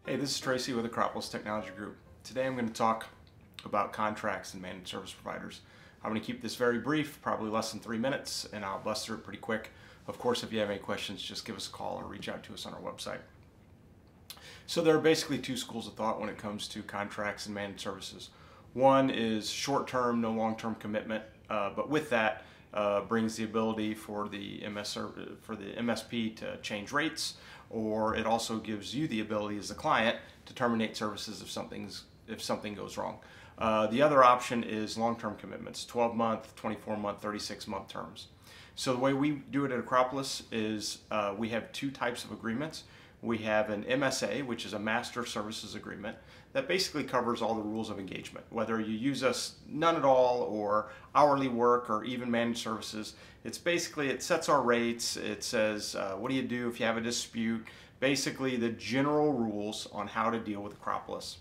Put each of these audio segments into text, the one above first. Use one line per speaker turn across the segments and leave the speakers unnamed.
Hey, this is Tracy with Acropolis Technology Group. Today I'm going to talk about contracts and managed service providers. I'm going to keep this very brief, probably less than 3 minutes, and I'll bust through it pretty quick. Of course, if you have any questions, just give us a call or reach out to us on our website. So there are basically two schools of thought when it comes to contracts and managed services. One is short-term, no long-term commitment, but with that brings the ability for the MSP to change rates, or it also gives you the ability as the client to terminate services if something goes wrong. The other option is long-term commitments, 12-month, 24-month, 36-month terms. So the way we do it at Acropolis is we have two types of agreements. We have an MSA, which is a Master Services Agreement, that basically covers all the rules of engagement. Whether you use us none at all, or hourly work, or even managed services, it's basically, it sets our rates, it says what do you do if you have a dispute, basically the general rules on how to deal with Acropolis.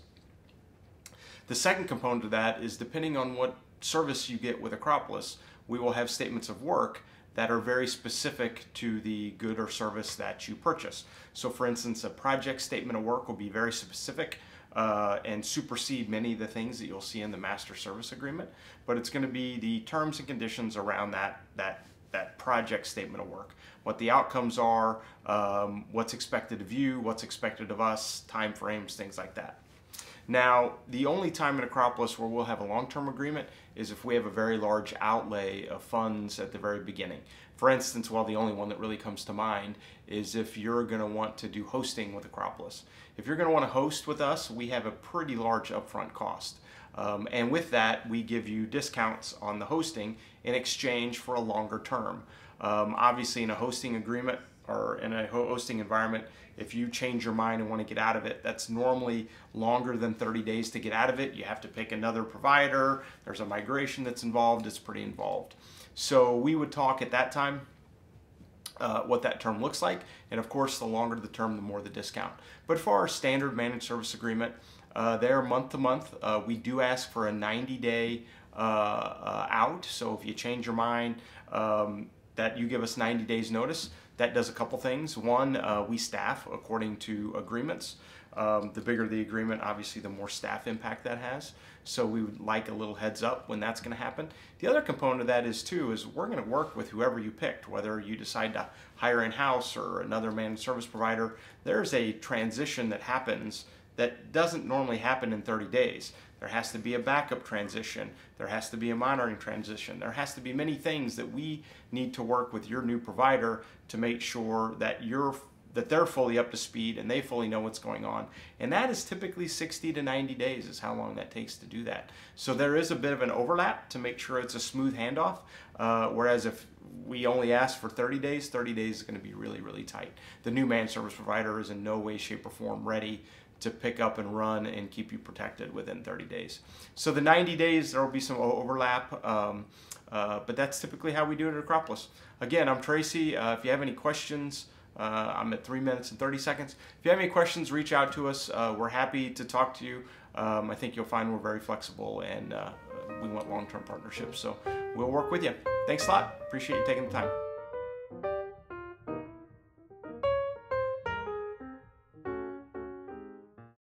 The second component of that is, depending on what service you get with Acropolis, we will have statements of work that are very specific to the good or service that you purchase. So for instance, a project statement of work will be very specific and supersede many of the things that you'll see in the Master Service Agreement, but it's going to be the terms and conditions around that project statement of work. What the outcomes are, what's expected of you, what's expected of us, time frames, things like that. Now, the only time in Acropolis where we'll have a long-term agreement is if we have a very large outlay of funds at the very beginning. For instance, well, the only one that really comes to mind is if you're going to want to do hosting with Acropolis. If you're going to want to host with us, we have a pretty large upfront cost. And with that, we give you discounts on the hosting in exchange for a longer term. Obviously, in a hosting agreement or in a hosting environment, if you change your mind and want to get out of it, that's normally longer than 30 days to get out of it. You have to pick another provider. There's a migration that's involved. It's pretty involved. So we would talk at that time what that term looks like. And of course, the longer the term, the more the discount. But for our standard managed service agreement, they're month to month. We do ask for a 90-day out. So if you change your mind, that you give us 90 days notice. That does a couple things. One, we staff according to agreements. The bigger the agreement, obviously, the more staff impact that has. So we would like a little heads up when that's going to happen. The other component of that is we're going to work with whoever you picked, whether you decide to hire in-house or another managed service provider. There's a transition that happens that doesn't normally happen in 30 days. There has to be a backup transition. There has to be a monitoring transition. There has to be many things that we need to work with your new provider to make sure that they're fully up to speed and they fully know what's going on. And that is typically 60 to 90 days is how long that takes to do that. So there is a bit of an overlap to make sure it's a smooth handoff, whereas if we only ask for 30 days is going to be really, really tight. The new managed service provider is in no way, shape, or form ready to pick up and run and keep you protected within 30 days. So the 90 days, there will be some overlap, but that's typically how we do it at Acropolis. Again, I'm Tracy. If you have any questions, I'm at 3 minutes and 30 seconds. If you have any questions, reach out to us. We're happy to talk to you. I think you'll find we're very flexible, and we want long-term partnerships. So we'll work with you. Thanks a lot. Appreciate you taking the time.